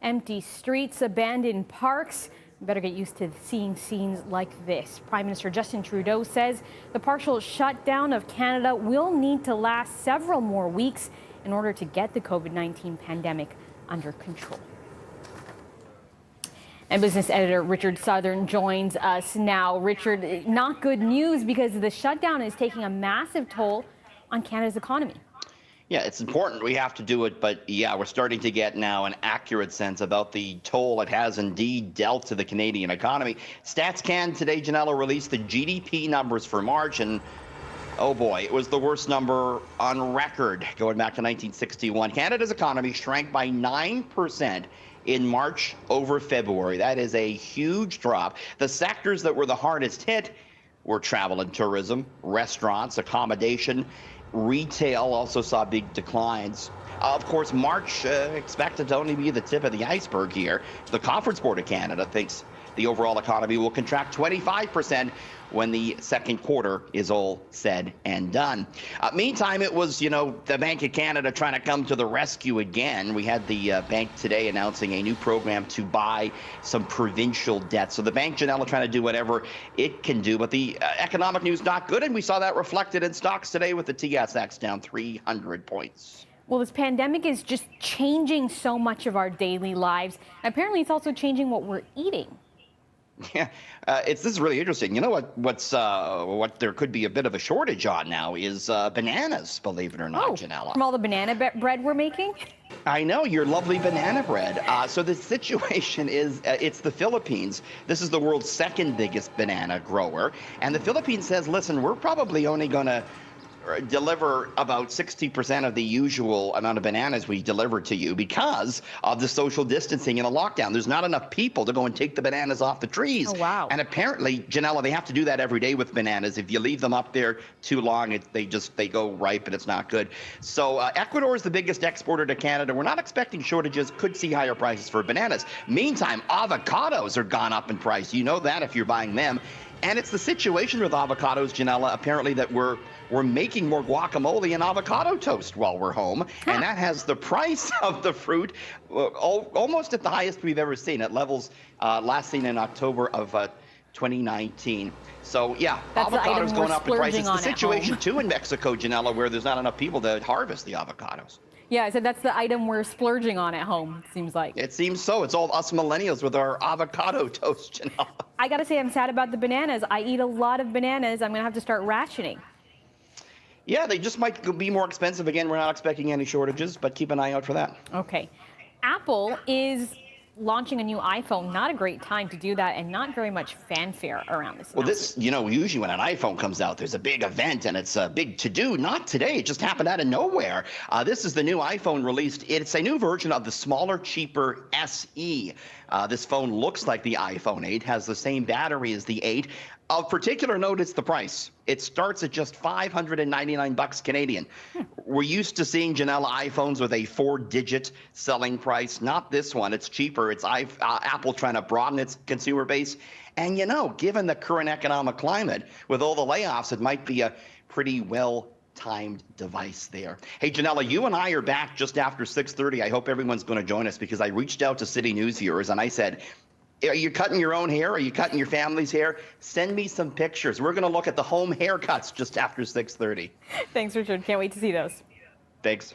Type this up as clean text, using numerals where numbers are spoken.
Empty streets, abandoned parks. You better get used to seeing scenes like this. Prime Minister Justin Trudeau says the partial shutdown of Canada will need to last several more weeks in order to get the COVID-19 pandemic under control. And business editor Richard Southern joins us now. Richard, not good news because the shutdown is taking a massive toll on Canada's economy. Yeah, it's important. We have to do it. But yeah, we're starting to get now an accurate sense about the toll it has indeed dealt to the Canadian economy. StatsCan today, Janella, released the GDP numbers for March. And oh boy, it was the worst number on record going back to 1961. Canada's economy shrank by 9% in March over February. That is a huge drop. The sectors that were the hardest hit were travel and tourism, restaurants, accommodation. Retail also saw big declines. Of course, March expected to only be the tip of the iceberg here. The Conference Board of Canada thinks the overall economy will contract 25% when the second quarter is all said and done. Meantime, it was, the Bank of Canada trying to come to the rescue again. We had the bank today announcing a new program to buy some provincial debt. So the bank, Janella, trying to do whatever it can do. But the economic news not good, and we saw that reflected in stocks today with the TSX down 300 points. Well, this pandemic is just changing so much of our daily lives. Apparently, it's also changing what we're eating. Yeah, this is really interesting. You know what there could be a bit of a shortage on now is bananas, believe it or not, Janella. From all the banana bread we're making? I know, your lovely banana bread. So the situation is, it's the Philippines. This is the world's second biggest banana grower. And the Philippines says, listen, we're probably only going to deliver about 60% of the usual amount of bananas we deliver to you because of the social distancing and the lockdown. There's not enough people to go and take the bananas off the trees. Oh, wow. And apparently, Janella, they have to do that every day with bananas. If you leave them up there too long, they go ripe and it's not good. So Ecuador is the biggest exporter to Canada. We're not expecting shortages, could see higher prices for bananas. Meantime, avocados are gone up in price. You know that if you're buying them. And it's the situation with avocados, Janella, apparently that we're making more guacamole and avocado toast while we're home. And that has the price of the fruit almost at the highest we've ever seen, at levels last seen in October of 2019. So, yeah, avocados going up in price. It's the situation, too, in Mexico, Janella, where there's not enough people to harvest the avocados. Yeah, I said that's the item we're splurging on at home, it seems like. It seems so. It's all us millennials with our avocado toast, Janella. I got to say, I'm sad about the bananas. I eat a lot of bananas. I'm going to have to start rationing. Yeah, they just might be more expensive. Again, we're not expecting any shortages, but keep an eye out for that. Okay. Apple is launching a new iPhone. Not a great time to do that, and not very much fanfare around this. Well, this, usually when an iPhone comes out, there's a big event and it's a big to-do. Not today. It just happened out of nowhere. This is the new iPhone released. It's a new version of the smaller, cheaper SE. This phone looks like the iPhone 8, has the same battery as the 8. Of particular note, it's the price. It starts at just $599 Canadian. We're used to seeing, Janella, iPhones with a 4-digit selling price. Not this one. It's cheaper. It's Apple trying to broaden its consumer base. And, given the current economic climate, with all the layoffs, it might be a pretty well-timed device there. Hey, Janella, you and I are back just after 6:30. I hope everyone's going to join us because I reached out to CityNews viewers and I said, are you cutting your own hair? Are you cutting your family's hair? Send me some pictures. We're going to look at the home haircuts just after 6:30. Thanks, Richard. Can't wait to see those. Thanks.